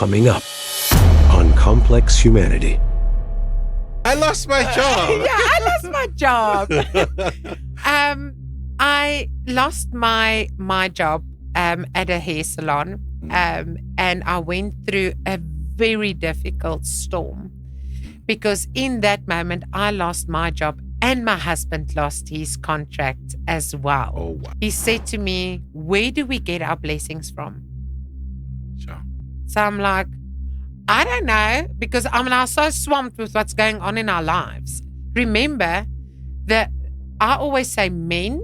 Coming up on Complex Humanity. I lost my job. I lost my job. I lost my job at a hair salon, and I went through a very difficult storm because in that moment I lost my job and my husband lost his contract as well. Oh, wow. He said to me, "Where do we get our blessings from?" Sure. So I'm like, I don't know, because I'm now so swamped with what's going on in our lives. Remember that I always say men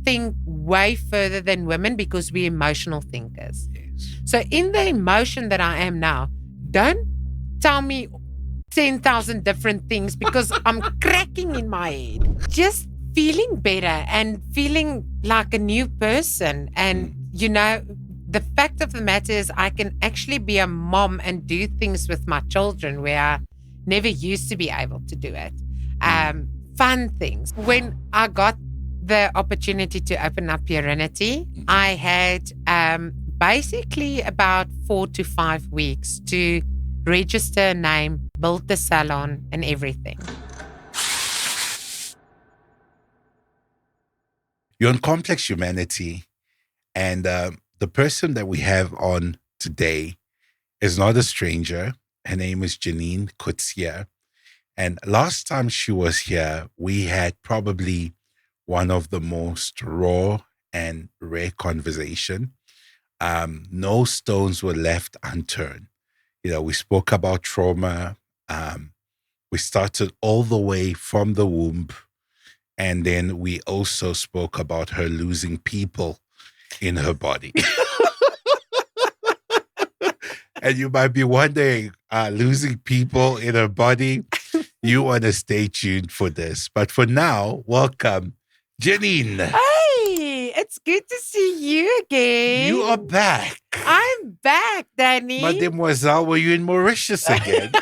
think way further than women because we're emotional thinkers. Yes. So in the emotion that I am now, don't tell me 10,000 different things because I'm cracking in my head. Just feeling better and feeling like a new person. And, you know, the fact of the matter is I can actually be a mom and do things with my children where I never used to be able to do it. Fun things. When I got the opportunity to open up Urinity, I had basically about 4 to 5 weeks to register a name, build the salon and everything. You're on Complex Humanity, and the person that we have on today is not a stranger. Her name is Janine Coetzee. And last time she was here, we had probably one of the most raw and rare conversation. No stones were left unturned. You know, we spoke about trauma. We started all the way from the womb. And then we also spoke about her losing people in her body. And you might be wondering, losing people in her body, you want to stay tuned for this. But for now, welcome, Janine. Hey, it's good to see you again. You are back. I'm back, Danny. Mademoiselle, were you in Mauritius again?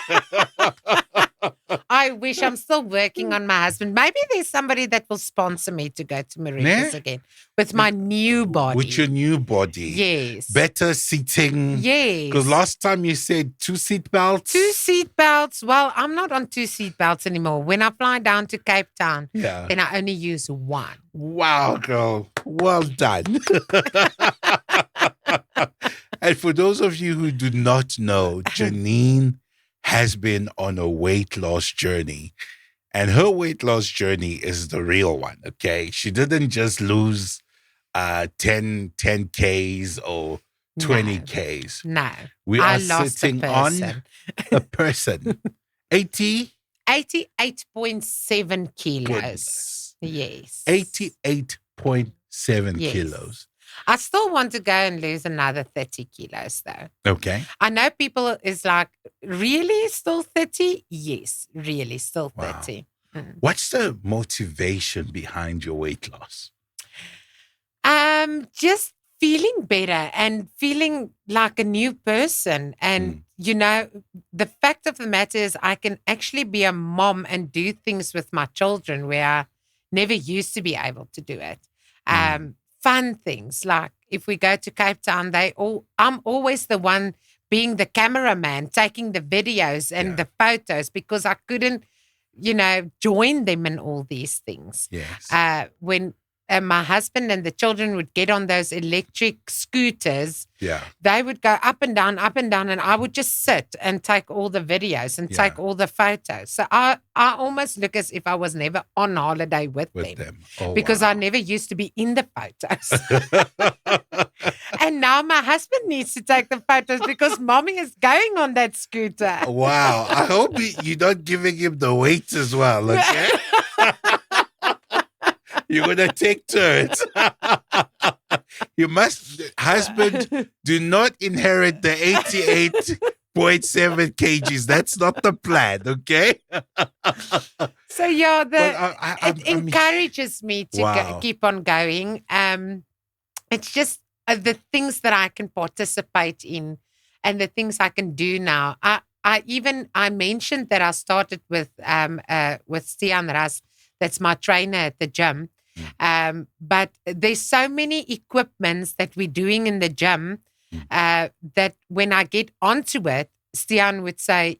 I wish. I'm still working on my husband. Maybe there's somebody that will sponsor me to go to Mauritius again with my new body. With your new body. Yes. Better seating. Yes. Because last time you said 2 seat belts. 2 seat belts. Well, I'm not on 2 seat belts anymore. When I fly down to Cape Town, then I only use 1. Wow, girl. Well done. And for those of you who do not know, Janine has been on a weight loss journey. And her weight loss journey is the real one, okay? She didn't just lose 10 Ks or 20 Ks. No. We are sitting on a person. 88.7 kilos. Yes. 88.7 kilos. I still want to go and lose another 30 kilos though. Okay. I know people is like, really still 30? Yes, really still 30. Wow. What's the motivation behind your weight loss? Just feeling better and feeling like a new person. And, you know, the fact of the matter is I can actually be a mom and do things with my children where I never used to be able to do it. Fun things like if we go to Cape Town, I'm always the one being the cameraman, taking the videos and the photos because I couldn't, you know, join them in all these things. Yes. When my husband and the children would get on those electric scooters, they would go up and down, and I would just sit and take all the videos and take all the photos. So I almost look as if I was never on holiday with them. Oh, because I never used to be in the photos. And now my husband needs to take the photos because mommy is going on that scooter. Wow. I hope you're not giving him the weight as well, okay? You're going to take turns. You must, husband, do not inherit the 88.7 kgs. That's not the plan, okay? So, it encourages me to keep on going. It's just the things that I can participate in and the things I can do now. I mentioned that I started with Stian Ras. That's my trainer at the gym. But there's so many equipments that we're doing in the gym that when I get onto it, Stian would say,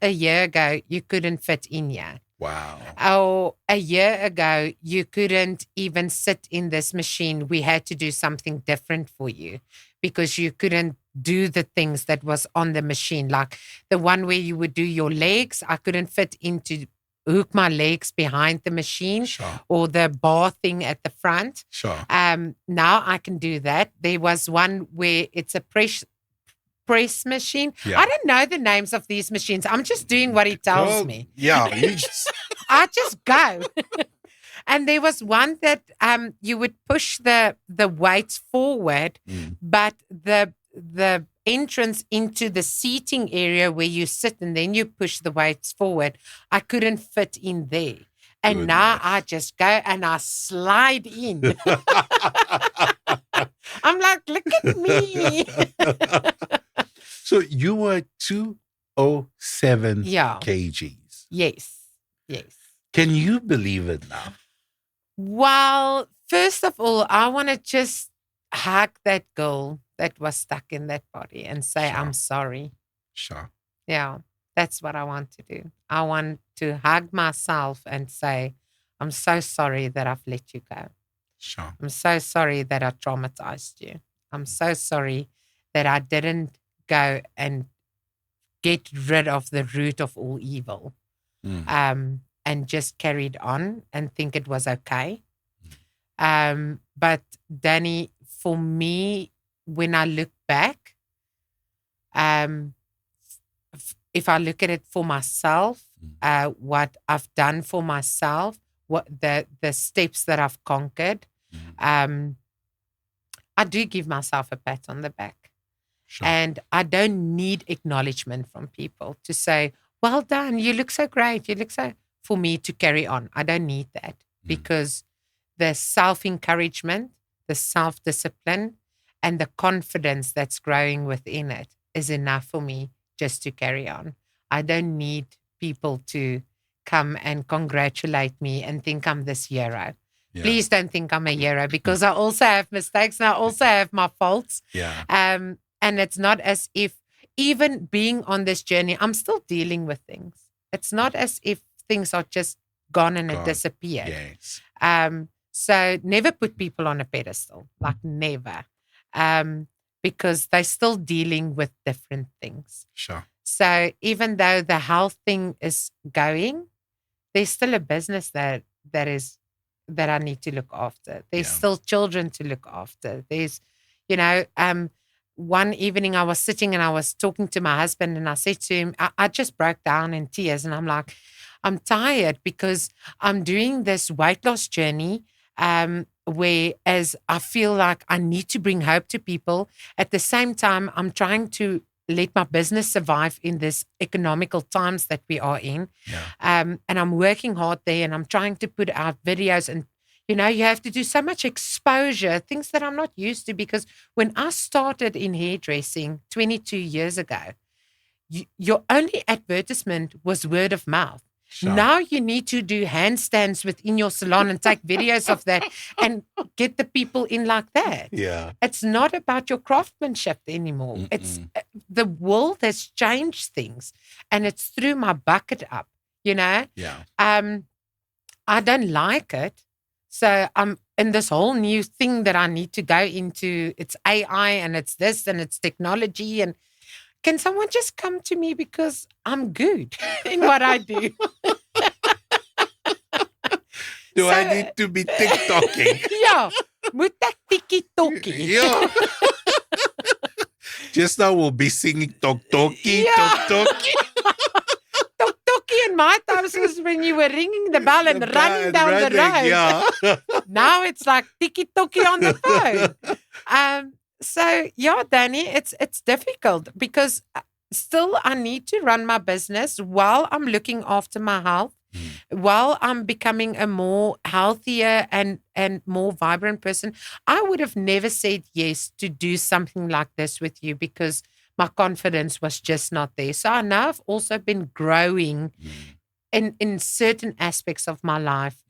a year ago, you couldn't fit in here. Wow. Or a year ago, you couldn't even sit in this machine. We had to do something different for you because you couldn't do the things that was on the machine. Like the one where you would do your legs, I couldn't fit into hook my legs behind the machine Sure. or the bar thing at the front. Sure. Now I can do that. There was one where it's a press machine. Yeah. I don't know the names of these machines. I'm just doing what he tells Well, me. Yeah. You just, I just go. And there was one that you would push the weights forward, but the entrance into the seating area where you sit and then you push the weights forward, I couldn't fit in there. And now I just go and I slide in. I'm like, look at me. So you were 207 Yeah. kgs. Yes. Can you believe it now? Well, first of all, I want to just hug that girl that was stuck in that body and say, Sure. I'm sorry. Sure. Yeah, that's what I want to do. I want to hug myself and say, I'm so sorry that I've let you go. Sure. I'm so sorry that I traumatized you. I'm so sorry that I didn't go and get rid of the root of all evil. And just carried on and think it was okay. But Danny, for me, when I look back, if I look at it for myself, what I've done for myself, what the steps that I've conquered, I do give myself a pat on the back. Sure. And I don't need acknowledgement from people to say, well done, you look so great, you look so, for me to carry on. I don't need that because the self-encouragement, the self-discipline, and the confidence that's growing within it is enough for me just to carry on. I don't need people to come and congratulate me and think I'm this hero. Yeah. Please don't think I'm a hero because I also have mistakes and I also have my faults. Yeah. And it's not as if even being on this journey, I'm still dealing with things. It's not as if things are just gone and it disappeared. Yes. So never put people on a pedestal, like never, because they're still dealing with different things. Sure. So even though the health thing is going, there's still a business that I need to look after. There's still children to look after. There's, one evening I was sitting and I was talking to my husband and I said to him, I just broke down in tears and I'm like, I'm tired because I'm doing this weight loss journey whereas I feel like I need to bring hope to people. At the same time, I'm trying to let my business survive in this economical times that we are in. Yeah. And I'm working hard there and I'm trying to put out videos and you have to do so much exposure, things that I'm not used to, because when I started in hairdressing 22 years ago, your only advertisement was word of mouth. Sure. Now you need to do handstands within your salon and take videos of that and get the people in like that. Yeah. It's not about your craftsmanship anymore. It's the world has changed things and it's through my bucket up, Yeah. I don't like it. So I'm in this whole new thing that I need to go into. It's AI and it's this and it's technology. And can someone just come to me because I'm good in what I do? Do I need to be TikToking? Yeah. Moet ek tikkie-tokkie? Yeah. Just now we'll be singing Tok-Toki, Yeah. Tok-Toki. Tok-tokkie in my times was when you were ringing the bell and running down the road. Yeah. Now it's like tiki-toki on the phone. So yeah, Danny, it's difficult because still I need to run my business while I'm looking after my health, while I'm becoming a more healthier and more vibrant person. I would have never said yes to do something like this with you because my confidence was just not there. So I know I've also been growing in certain aspects of my life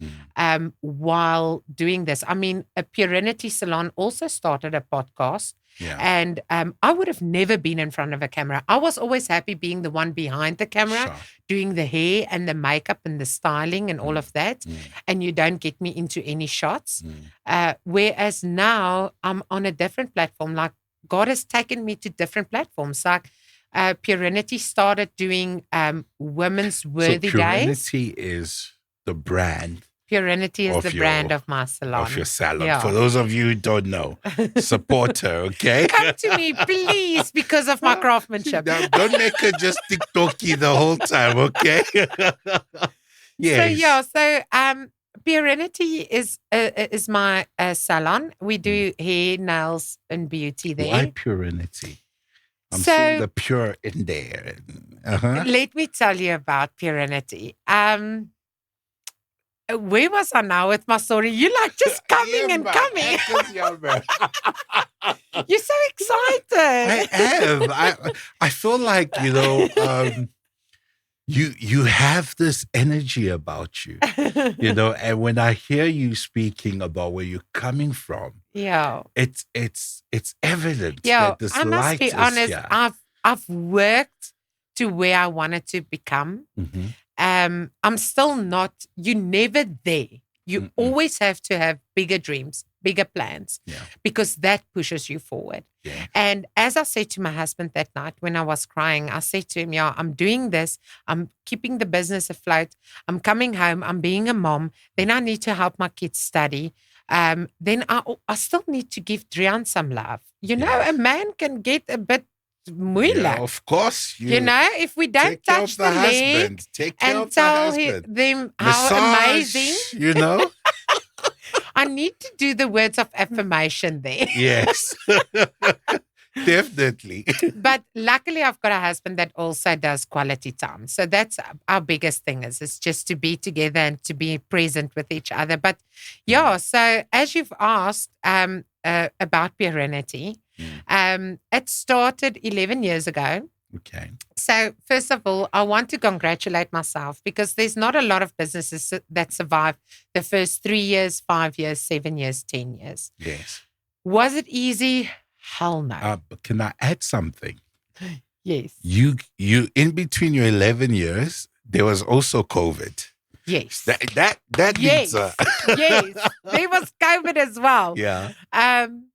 while doing this. I mean, a Purinity Salon also started a podcast Yeah. And I would have never been in front of a camera. I was always happy being the one behind the camera, Sure. doing the hair and the makeup and the styling and all of that. Mm. And you don't get me into any shots. Mm. Whereas now I'm on a different platform. Like God has taken me to different platforms. Like Purinity started doing Women's Worthy So Days. Purinity is the brand Purinity is of the your- brand of my salon. of your salon. Yeah. For those of you who don't know, support her, okay? Come to me, please, because of my craftsmanship. Now, don't make her just TikToky the whole time, okay? Yes. So Purinity is my salon. We do hair, nails, and beauty there. Why Purinity? I'm So- seeing the pure in there. Uh-huh. Let me tell you about Purinity. Where was I now with my story? You like just coming and coming. You're so excited. I am. I feel like, you have this energy about you, and when I hear you speaking about where you're coming from, Yeah. it's evident Yeah. that this I must light be is honest. here. I've worked to where I wanted to become. Mhm. I'm still not, you're never there. You Mm-mm. always have to have bigger dreams, bigger plans, Yeah. because that pushes you forward. Yeah. And as I said to my husband that night when I was crying, I said to him, yeah, I'm doing this. I'm keeping the business afloat. I'm coming home. I'm being a mom. Then I need to help my kids study. Then I still need to give Drian some love. Yes. A man can get a bit moeilijk. Yeah, of course. If we don't take care touch of the leg husband. Take care and of the tell husband. them how Massage, amazing, I need to do the words of affirmation there. Yes. Definitely. But luckily, I've got a husband that also does quality time. So that's our biggest thing is just to be together and to be present with each other. But yeah, so as you've asked about Purinity, it started 11 years ago. Okay. So first of all, I want to congratulate myself because there's not a lot of businesses that survive the first 3 years, 5 years, 7 years, 10 years. Yes. Was it easy? Hell no. But can I add something? Yes. You in between your 11 years, there was also COVID. Yes. That Yes. needs Yes. There was COVID as well. yeah.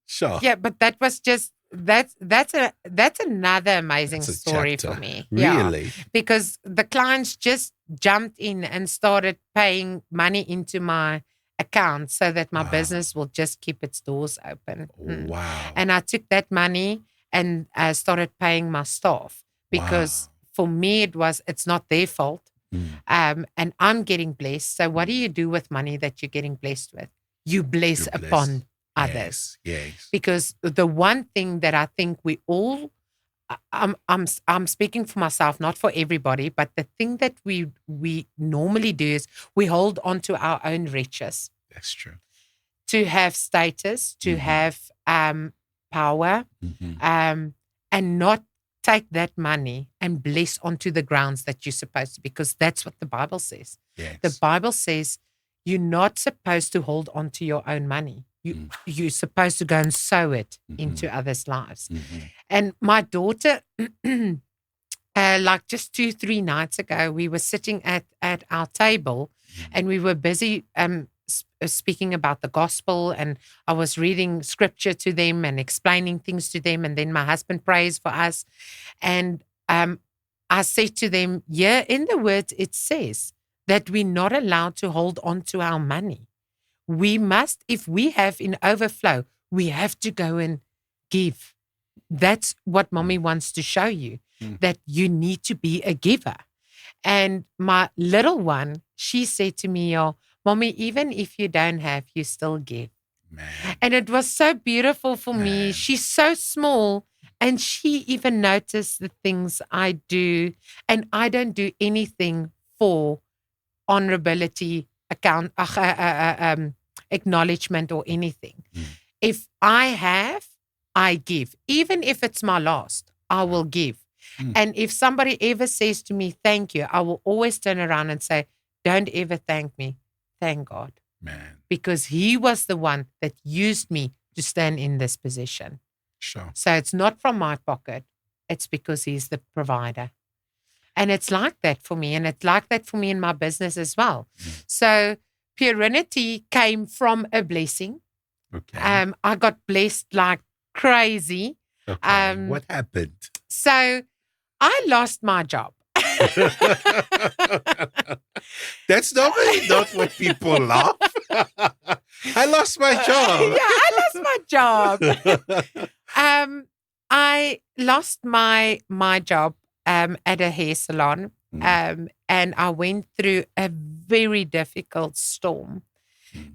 Sure. Yeah, but that was just that's another amazing That's a story chapter. for me. Yeah. Really? Because the clients just jumped in and started paying money into my account so that my Wow. business will just keep its doors open. Wow. And I took that money and started paying my staff because for me it's not their fault. Mm. And I'm getting blessed. So what do you do with money that you're getting blessed with? You bless You bless. upon others. Yes. Because the one thing that I think we all, I'm speaking for myself, not for everybody, but the thing that we normally do is we hold on to our own riches That's true. to have status, to Mhm. have power, Mhm. and not take that money and bless onto the grounds that you're supposed to, because that's what the Bible says. Yes. The Bible says you're not supposed to hold on to your own money. You're supposed to go and sow it into others' lives. Mhm. And my daughter, like just 2-3 nights ago, we were sitting at our table and we were busy speaking about the gospel, and I was reading scripture to them and explaining things to them. And then my husband prays for us. And I said to them, yeah, in the words, it says that we're not allowed to hold on to our money. We must, if we have in overflow, we have to go and give. That's what mommy wants to show you, that you need to be a giver. And my little one, she said to me, oh, mommy, even if you don't have, you still give. Man. And it was so beautiful for me. Man. She's so small and she even noticed the things I do. And I don't do anything for honorability, acknowledgement or anything. If I have, I give. Even if it's my last, I will give. And if somebody ever says to me, thank you, I will always turn around and say, don't ever thank me. Thank God. Man. Because he was the one that used me to stand in this position. Sure. So it's not from my pocket. It's because he's the provider. And it's like that for me. And it's like that for me in my business as well. So Purinity came from a blessing. Okay. I got blessed like crazy. Okay. What happened? So I lost my job. That's normally not when people laugh. I lost my job. Yeah, I lost my job. I lost my job at a hair salon. And I went through a very difficult storm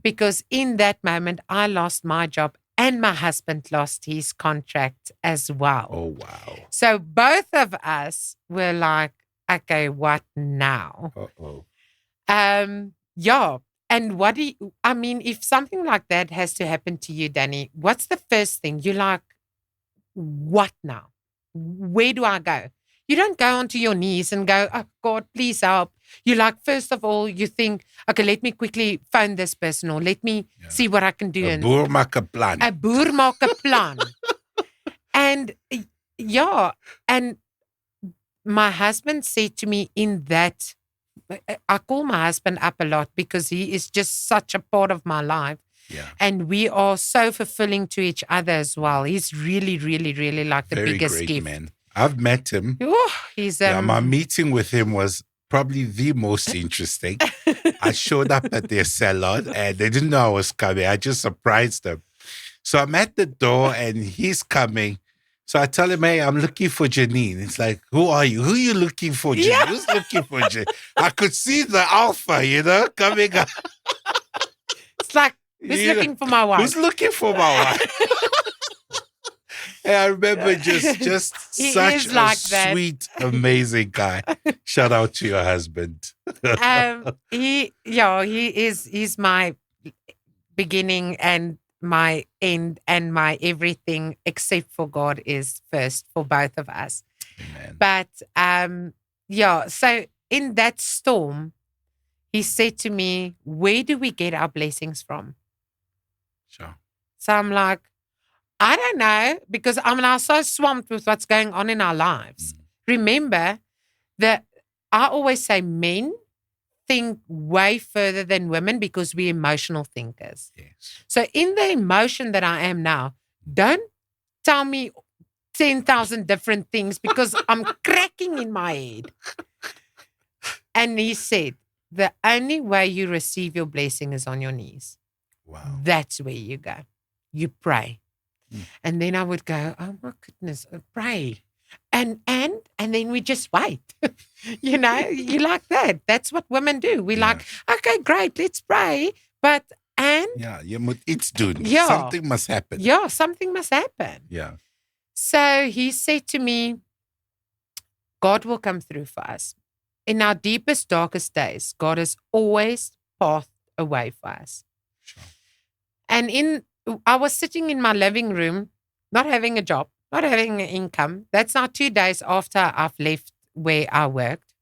because in that moment I lost my job and my husband lost his contract as well. Oh, wow. So both of us were like, okay, what now? Uh-oh. Yeah. And what if something like that has to happen to you, Danny, what's the first thing? You're like, what now? Where do I go? You don't go onto your knees and go, oh God, please help. You like, first of all, you think, okay, let me quickly phone this person or let me see what I can do. A boer maak 'n plan. A boer maak 'n plan. And and my husband said to me in that, I call my husband up a lot because he is just such a part of my life. Yeah. And we are so fulfilling to each other as well. He's really, really, really like the Very biggest great gift. man. I've met him. Oh, he's My meeting with him was probably the most interesting. I showed up at their salon and they didn't know I was coming. I just surprised them. So I'm at the door and he's coming. So I tell him, hey, I'm looking for Janine. It's like, who are you? Who are you looking for, Janine? Yeah. Who's looking for Janine? I could see the alpha, coming up. It's like, who's You know, looking for my wife? Who's looking for my wife? And I remember just He such is a like that. sweet, amazing guy. Shout out to your husband. He's my beginning and my end and my everything except for God is first for both of us. Amen. But so in that storm, he said to me, where do we get our blessings from? Sure. So I'm like, I don't know, because I'm now so swamped with what's going on in our lives. Remember that I always say men think way further than women because we're emotional thinkers. Yes. So in the emotion that I am now, don't tell me 10,000 different things because I'm cracking in my head. And he said, the only way you receive your blessing is on your knees. Wow. That's where you go. You pray. And then I would go, oh my goodness, pray. And then we just wait. You like that. That's what women do. We like, okay, great, let's pray. But you moet iets doen. Yeah. Something must happen. yeah, something must happen. Yeah. So he said to me, God will come through for us. In our deepest, darkest days, God has always pathed a way for us. Sure. And I was sitting in my living room, not having a job, not having an income. That's now 2 days after I've left where I worked.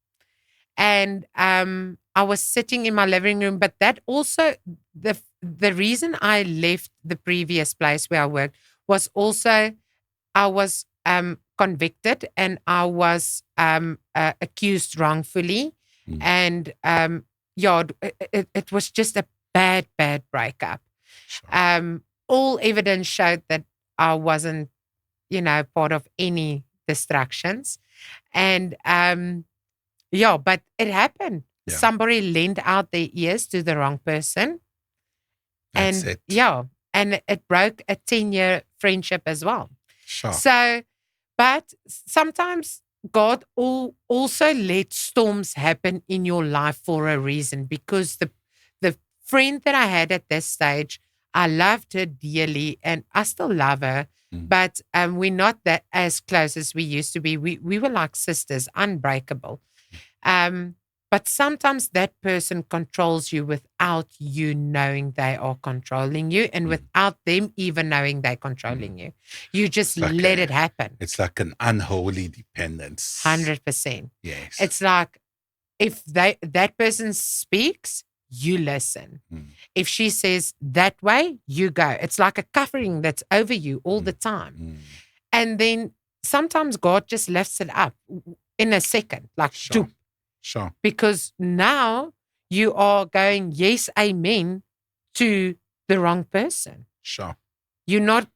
And I was sitting in my living room, but that also, the reason I left the previous place where I worked was also I was convicted and I was accused wrongfully. And it was just a bad breakup. Sure. All evidence showed that I wasn't, part of any distractions. And but it happened. Yeah. Somebody lent out their ears to the wrong person. That's and it. and it broke a 10-year friendship as well. Sure. So, but sometimes God also lets storms happen in your life for a reason, because the friend that I had at this stage, I loved her dearly and I still love her, but we're not that as close as we used to be. We were like sisters, unbreakable. But sometimes that person controls you without you knowing they are controlling you, and without them even knowing they're controlling you. You just Like let it happen. It's like an unholy dependence. 100%. Yes. It's like if that person speaks, you listen. Mm. If she says that way, you go. It's like a covering that's over you all the time. Mm. And then sometimes God just lifts it up in a second, like, Sure. doop, Sure. because now you are going, yes, amen, to the wrong person. Sure. You're not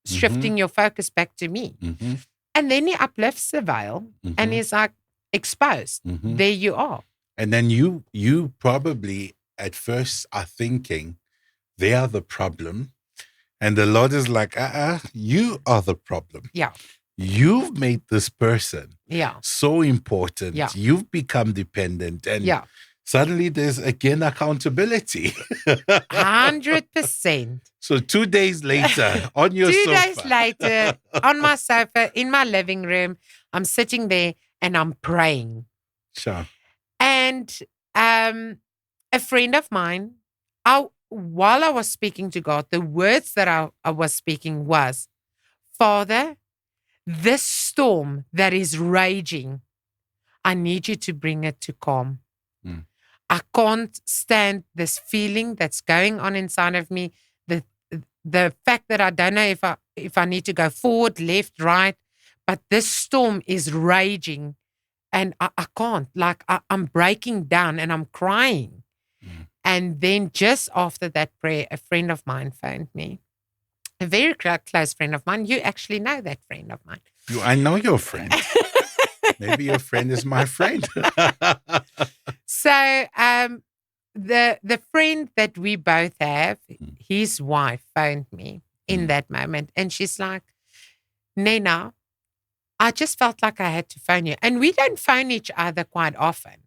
shifting your focus back to me. Mm-hmm. And then he uplifts the veil and he's like, exposed. Mhm. There you are. And then you probably at first are thinking they are the problem. And the Lord is like, you are the problem. Yeah. You've made this person Yeah. so important. Yeah. You've become dependent. And Yeah. suddenly there's again accountability. 100%. So 2 days later, on your 2 sofa. days later, on my sofa in my living room, I'm sitting there and I'm praying. Sure. And a friend of mine, while I was speaking to God, the words that I was speaking was, Father, this storm that is raging, I need you to bring it to calm. Mm. I can't stand this feeling that's going on inside of me. The fact that I don't know if I need to go forward, left, right, but this storm is raging and I can't. Like I'm breaking down and I'm crying. Mm. And then just after that prayer, a friend of mine phoned me. A very close friend of mine. You actually know that friend of mine. I know your friend. Maybe your friend is my friend. So the friend that we both have, his wife phoned me in that moment. And she's like, Nena, I just felt like I had to phone you. And we don't phone each other quite often.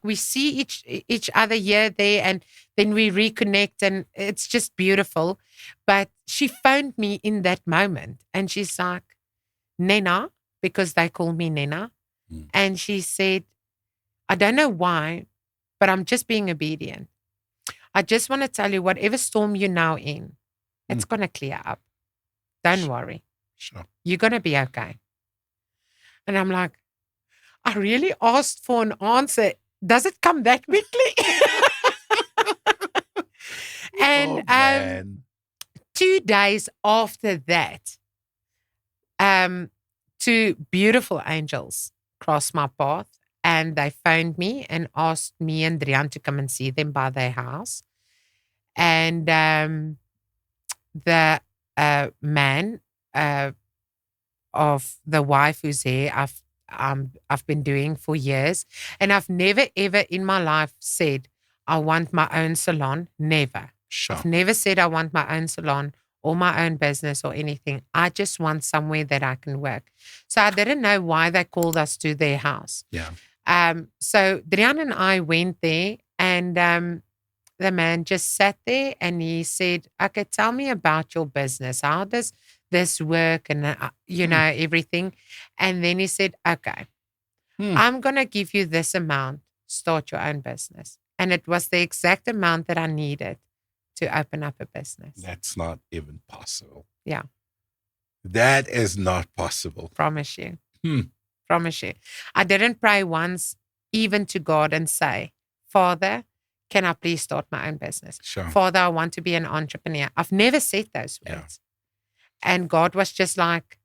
We see each other here, there, and then we reconnect and it's just beautiful. But she phoned me in that moment and she's like, Nena, because they call me Nena. And she said, I don't know why, but I'm just being obedient. I just want to tell you, whatever storm you're now in, it's going to clear up. Don't worry. Sure. You're going to be okay. And I'm like, I really asked for an answer. Does it come that quickly? And Oh, man. 2 days after that, two beautiful angels crossed my path and they phoned me and asked me and Drian to come and see them by their house. And the man of the wife who's here, I've been doing for years. And I've never, ever in my life said, I want my own salon. Never. Sure. I've never said I want my own salon or my own business or anything. I just want somewhere that I can work. So I didn't know why they called us to their house. Yeah. So Drian and I went there and the man just sat there and he said, okay, tell me about your business. How does this work and, everything. And then he said, okay, I'm going to give you this amount, start your own business. And it was the exact amount that I needed to open up a business. That's not even possible. Yeah. That is not possible. Promise you. Promise you. I didn't pray once, even to God, and say, Father, can I please start my own business? Sure. Father, I want to be an entrepreneur. I've never said those words. And God was just like,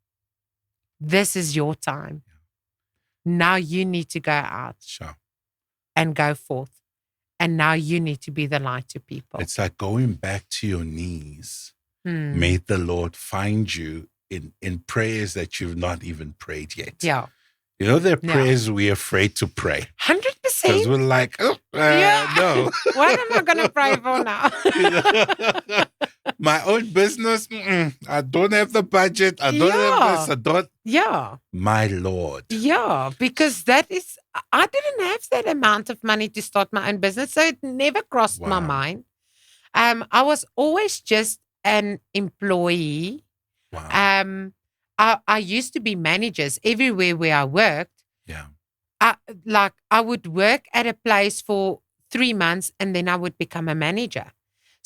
this is your time. Now you need to go out Sure. and go forth. And now you need to be the light to people. It's like going back to your knees. May the Lord find you in prayers that you've not even prayed yet. Yeah. You know, there are prayers we're afraid to pray. 100%. Because we're like, no. What am I going to pray for now? My own business, I don't have the budget. I don't have this. I don't. Yeah. My Lord. Yeah, because I didn't have that amount of money to start my own business. So it never crossed my mind. I was always just an employee. Wow. I used to be managers everywhere where I worked. Yeah. I would work at a place for 3 months and then I would become a manager.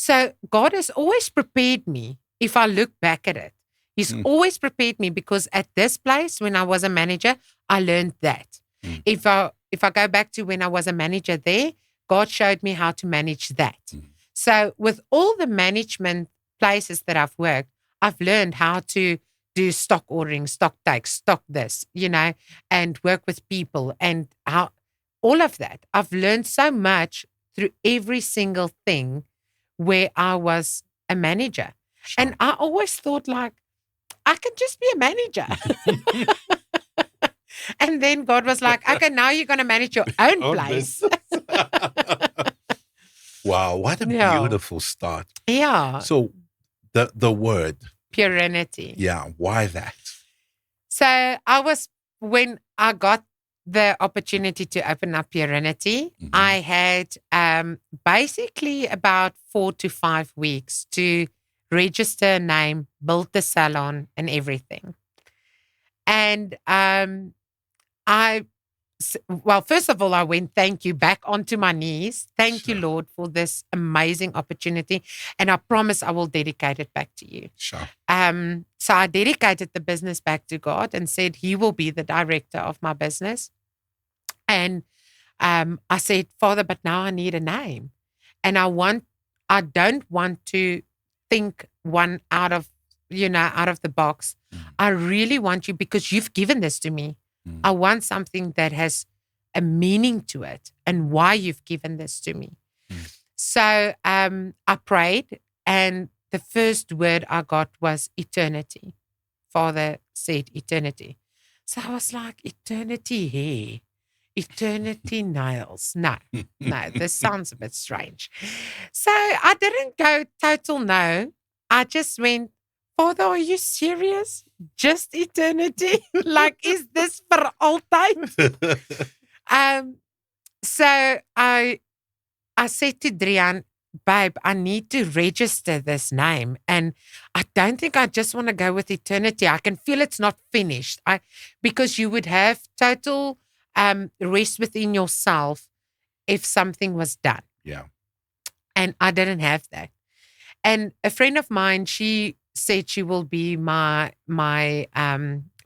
So God has always prepared me. If I look back at it, He's always prepared me because at this place, when I was a manager, I learned that. If I go back to when I was a manager there, God showed me how to manage that. So with all the management places that I've worked, I've learned how to do stock ordering, stock takes, stock this, and work with people and how all of that. I've learned so much through every single thing where I was a manager. Sure. And I always thought like, I can just be a manager. And then God was like, okay, now you're going to manage your own place. Wow, what a Yeah. beautiful start. Yeah. So the word, Purenity. yeah, why that? So when I got the opportunity to open up Purenity, Mhm. I had basically about 4 to 5 weeks to register a name, build the salon and everything. And first of all, I went, thank you, back onto my knees. Thank you, Sure. Lord, for this amazing opportunity. And I promise I will dedicate it back to you. Sure. So I dedicated the business back to God and said, He will be the director of my business. And I said, Father, but now I need a name. And I don't want to think one out of the box. Mhm. I really want you, because you've given this to me. Mhm. I want something that has a meaning to it and why you've given this to me. Mm. So I prayed, and the first word I got was eternity. Father said eternity. So I was like, eternity hair, eternity nails. No, this sounds a bit strange. So I didn't go total no. I just went, Father, are you serious? Just eternity? Like, is this for altyd? So I said to Drian, babe, I need to register this name. And I don't think I just want to go with eternity. I can feel it's not finished. Because you would have total rest within yourself if something was done. Yeah. And I didn't have that. And a friend of mine, she said she will be my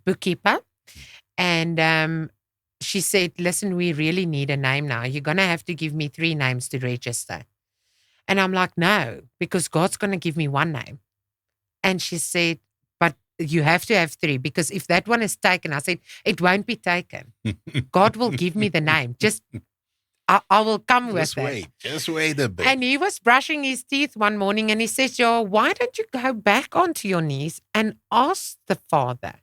bookkeeper. And she said, listen, we really need a name now. You're going to have to give me 3 names to register. And I'm like, no, because God's going to give me 1 name. And she said, but you have to have 3, because if that one is taken, I said, it won't be taken. God will give me the name. Just, I will come with it. Just wait a bit. And he was brushing his teeth one morning and he says, why don't you go back onto your knees and ask the Father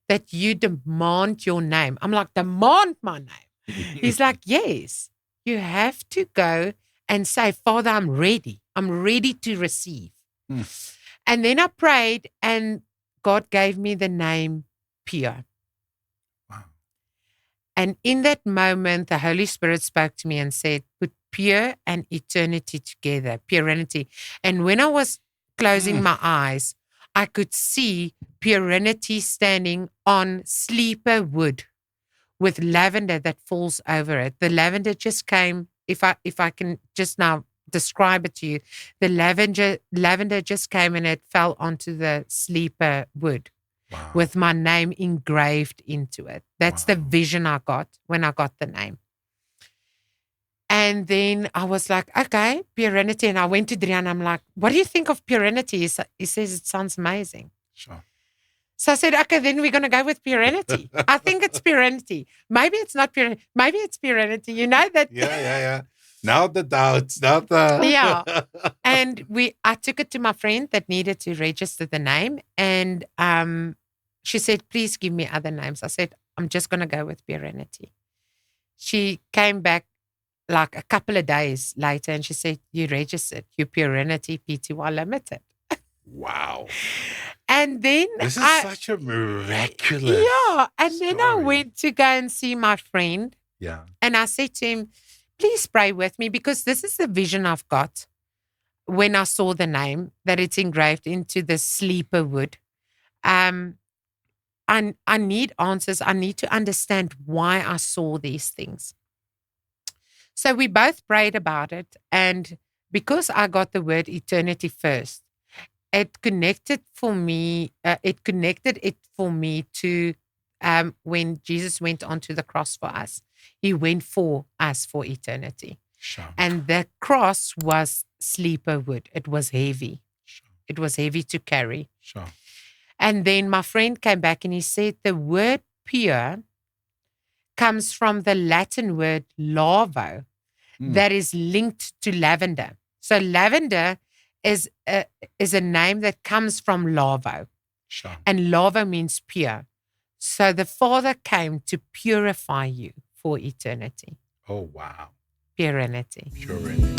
that you demand your name? I'm like, demand my name? He's like, yes, you have to go and say, Father, I'm ready. I'm ready to receive. And then I prayed and God gave me the name Pure. Wow. And in that moment, the Holy Spirit spoke to me and said, put pure and eternity together, purenity. And when I was closing my eyes, I could see purenity standing on sleeper wood with lavender that falls over it. The lavender just came, if I can just now describe it to you, the lavender just came and it fell onto the sleeper wood. Wow. With my name engraved into it. That's the Wow. vision I got when I got the name. And then I was like, okay, purenity. And I went to Drian. I'm like, what do you think of purenity? He says, it sounds amazing. Sure. So I said, okay, then we're going to go with purenity. I think it's purenity. Maybe it's not purenity. Maybe it's purenity. You know that? Yeah. Now the doubts, now the... Yeah. And I took it to my friend that needed to register the name. And she said, please give me other names. I said, I'm just going to go with purenity. She came back like a couple of days later and she said, you registered, you Purenity Pty Limited. Wow. And then This is such a miraculous Yeah. And then I story. went to go and see my friend. Yeah. And I said to him, please pray with me, because this is the vision I've got when I saw the name, that it's engraved into the sleeper wood. I need answers. I need to understand why I saw these things. So we both prayed about it. And because I got the word eternity first, it connected it for me to when Jesus went onto the cross for us. He went for us for eternity. Sure. And the cross was sleeper wood. It was heavy. Sure. It was heavy to carry. Sure. And then my friend came back and he said the word pure comes from the Latin word larvo that is linked to lavender. So lavender is a name that comes from larvo. Sure. And larvo means pure. So the Father came to purify you for eternity. Oh, wow. Purenity. Purity.